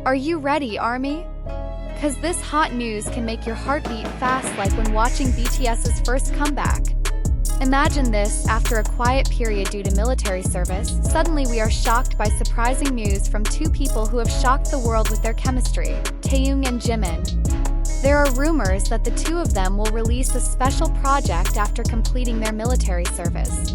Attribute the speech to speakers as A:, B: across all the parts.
A: Are you ready, ARMY? Cause this hot news can make your heart beat fast like when watching BTS's first comeback. Imagine this, after a quiet period due to military service, suddenly we are shocked by surprising news from two people who have shocked the world with their chemistry, Taehyung and JIMIN. There are rumors that the two of them will release a special project after completing their military service.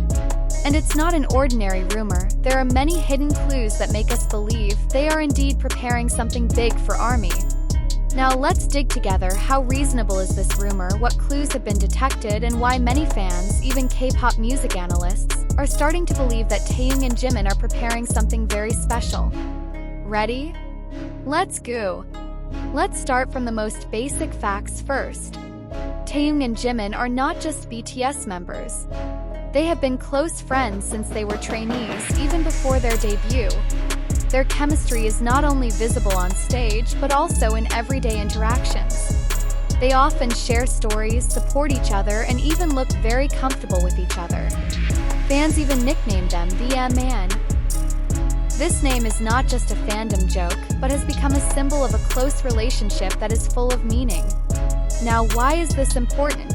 A: And it's not an ordinary rumor, there are many hidden clues that make us believe they are indeed preparing something big for ARMY. Now let's dig together, how reasonable is this rumor, what clues have been detected, and why many fans, even K-pop music analysts, are starting to believe that Taehyung and JIMIN are preparing something very special. Ready? Let's go! Let's start from the most basic facts first. Taehyung and JIMIN are not just BTS members. They have been close friends since they were trainees, even before their debut. Their chemistry is not only visible on stage, but also in everyday interactions. They often share stories, support each other, and even look very comfortable with each other. Fans even nicknamed them the Man. This name is not just a fandom joke, but has become a symbol of a close relationship that is full of meaning. Now, why is this important?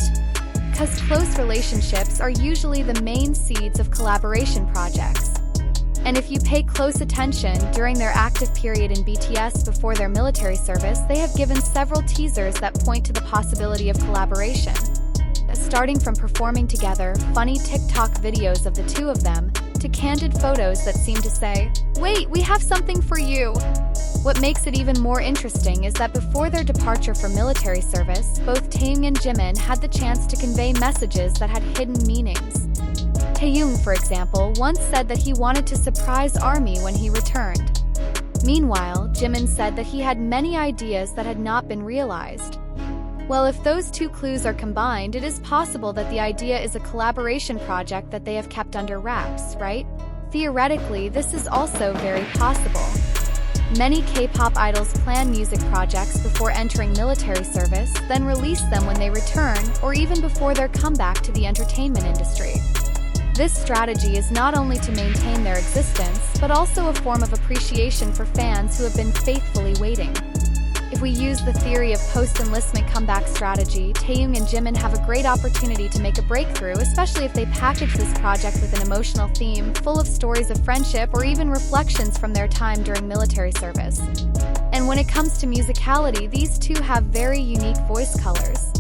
A: Because close relationships are usually the main seeds of collaboration projects. And if you pay close attention, during their active period in BTS before their military service, they have given several teasers that point to the possibility of collaboration. Starting from performing together, funny TikTok videos of the two of them, to candid photos that seem to say, "Wait, we have something for you!" What makes it even more interesting is that before their departure for military service, both Taehyung and JIMIN had the chance to convey messages that had hidden meanings. Taehyung, for example, once said that he wanted to surprise ARMY when he returned. Meanwhile, JIMIN said that he had many ideas that had not been realized. Well, if those two clues are combined, it is possible that the idea is a collaboration project that they have kept under wraps, right? Theoretically, this is also very possible. Many K-pop idols plan music projects before entering military service, then release them when they return, or even before their comeback to the entertainment industry. This strategy is not only to maintain their existence, but also a form of appreciation for fans who have been faithfully waiting. If we use the theory of post-enlistment comeback strategy, Taehyung and JIMIN have a great opportunity to make a breakthrough, especially if they package this project with an emotional theme, full of stories of friendship or even reflections from their time during military service. And when it comes to musicality, these two have very unique voice colors.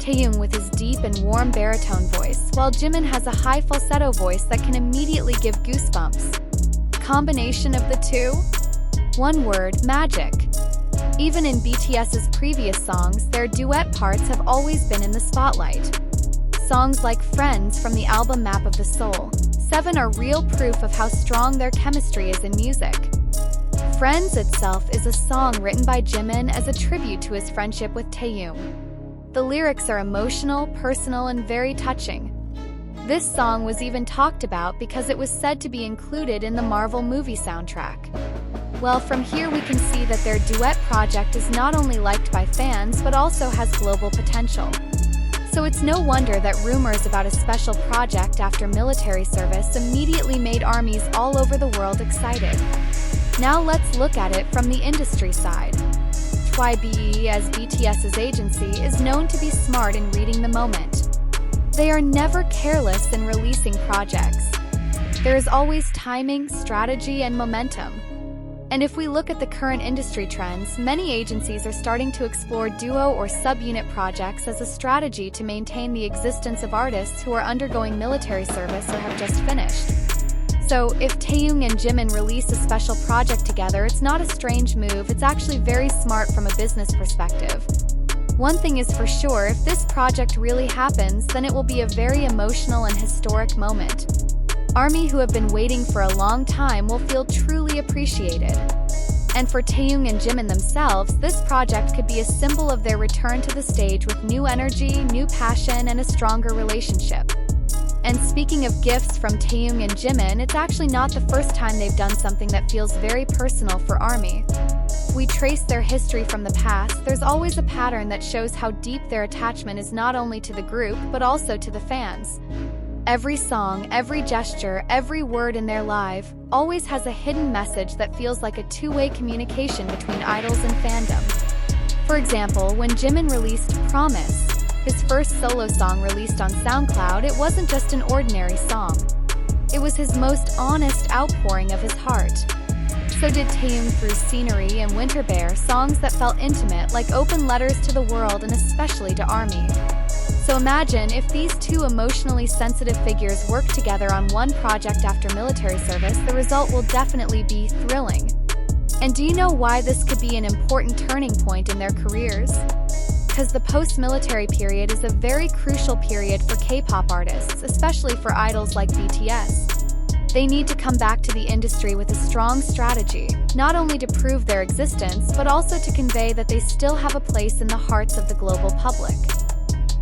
A: Taehyung with his deep and warm baritone voice, while JIMIN has a high falsetto voice that can immediately give goosebumps. Combination of the two? One word, magic. Even in BTS's previous songs, their duet parts have always been in the spotlight. Songs like Friends from the album Map of the Soul, 7 are real proof of how strong their chemistry is in music. Friends itself is a song written by JIMIN as a tribute to his friendship with Taehyung. The lyrics are emotional, personal, and very touching. This song was even talked about because it was said to be included in the Marvel movie soundtrack. Well, from here we can see that their duet project is not only liked by fans, but also has global potential. So it's no wonder that rumors about a special project after military service immediately made ARMYs all over the world excited. Now let's look at it from the industry side. YBE, as BTS's agency, is known to be smart in reading the moment. They are never careless in releasing projects. There is always timing, strategy, and momentum. And if we look at the current industry trends, many agencies are starting to explore duo or sub-unit projects as a strategy to maintain the existence of artists who are undergoing military service or have just finished. So, if Taehyung and JIMIN release a special project together, it's not a strange move, it's actually very smart from a business perspective. One thing is for sure, if this project really happens, then it will be a very emotional and historic moment. ARMY, who have been waiting for a long time, will feel truly appreciated. And for Taehyung and JIMIN themselves, this project could be a symbol of their return to the stage with new energy, new passion, and a stronger relationship. And speaking of gifts from Taehyung and JIMIN, it's actually not the first time they've done something that feels very personal for ARMY. If we trace their history from the past, there's always a pattern that shows how deep their attachment is not only to the group, but also to the fans. Every song, every gesture, every word in their live, always has a hidden message that feels like a two-way communication between idols and fandom. For example, when JIMIN released Promise, his first solo song released on SoundCloud, it wasn't just an ordinary song. It was his most honest outpouring of his heart. So did Taehyung through Scenery and Winter Bear, songs that felt intimate, like open letters to the world and especially to ARMY. So imagine if these two emotionally sensitive figures work together on one project after military service, the result will definitely be thrilling. And do you know why this could be an important turning point in their careers? Because the post-military period is a very crucial period for K-pop artists, especially for idols like BTS. They need to come back to the industry with a strong strategy, not only to prove their existence, but also to convey that they still have a place in the hearts of the global public.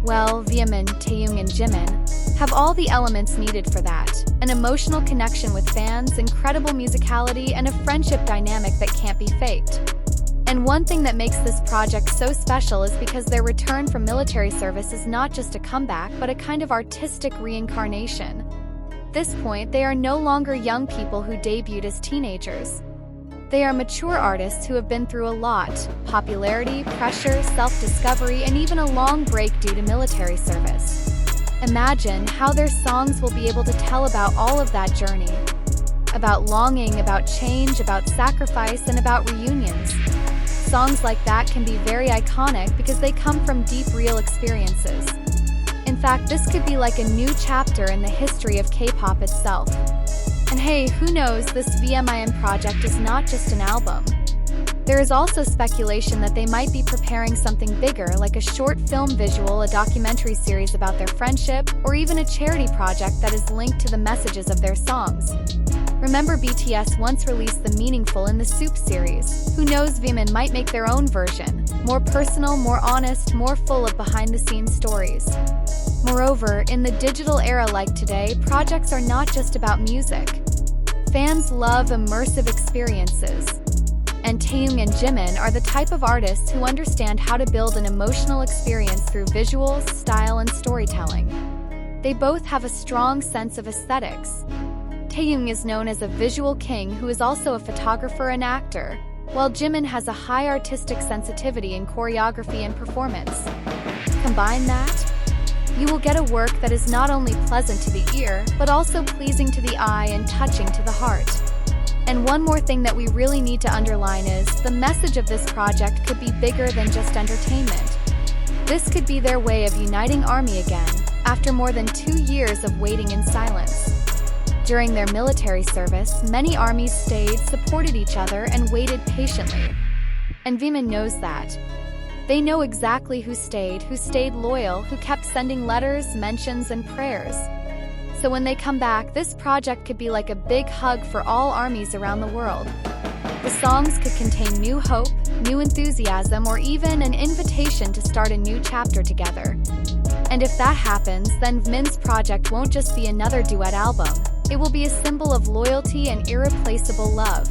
A: Well, JIMIN, Taehyung, and JIMIN have all the elements needed for that: an emotional connection with fans, incredible musicality, and a friendship dynamic that can't be faked. And one thing that makes this project so special is because their return from military service is not just a comeback, but a kind of artistic reincarnation. At this point, they are no longer young people who debuted as teenagers. They are mature artists who have been through a lot: popularity, pressure, self-discovery, and even a long break due to military service. Imagine how their songs will be able to tell about all of that journey. About longing, about change, about sacrifice, and about reunions. Songs like that can be very iconic because they come from deep, real experiences. In fact, this could be like a new chapter in the history of K-pop itself. And hey, who knows, this JIMIN project is not just an album. There is also speculation that they might be preparing something bigger, like a short film visual, a documentary series about their friendship, or even a charity project that is linked to the messages of their songs. Remember, BTS once released The Meaningful in the Soup series. Who knows, JIMIN might make their own version. More personal, more honest, more full of behind-the-scenes stories. Moreover, in the digital era like today, projects are not just about music. Fans love immersive experiences. And Taehyung and JIMIN are the type of artists who understand how to build an emotional experience through visuals, style, and storytelling. They both have a strong sense of aesthetics. Taehyung is known as a visual king who is also a photographer and actor, while JIMIN has a high artistic sensitivity in choreography and performance. Combine that, you will get a work that is not only pleasant to the ear, but also pleasing to the eye and touching to the heart. And one more thing that we really need to underline is, the message of this project could be bigger than just entertainment. This could be their way of uniting ARMY again, after more than 2 years of waiting in silence. During their military service, many armies stayed, supported each other, and waited patiently. And JIMIN knows that. They know exactly who stayed loyal, who kept sending letters, mentions, and prayers. So when they come back, this project could be like a big hug for all armies around the world. The songs could contain new hope, new enthusiasm, or even an invitation to start a new chapter together. And if that happens, then JIMIN's project won't just be another duet album. It will be a symbol of loyalty and irreplaceable love.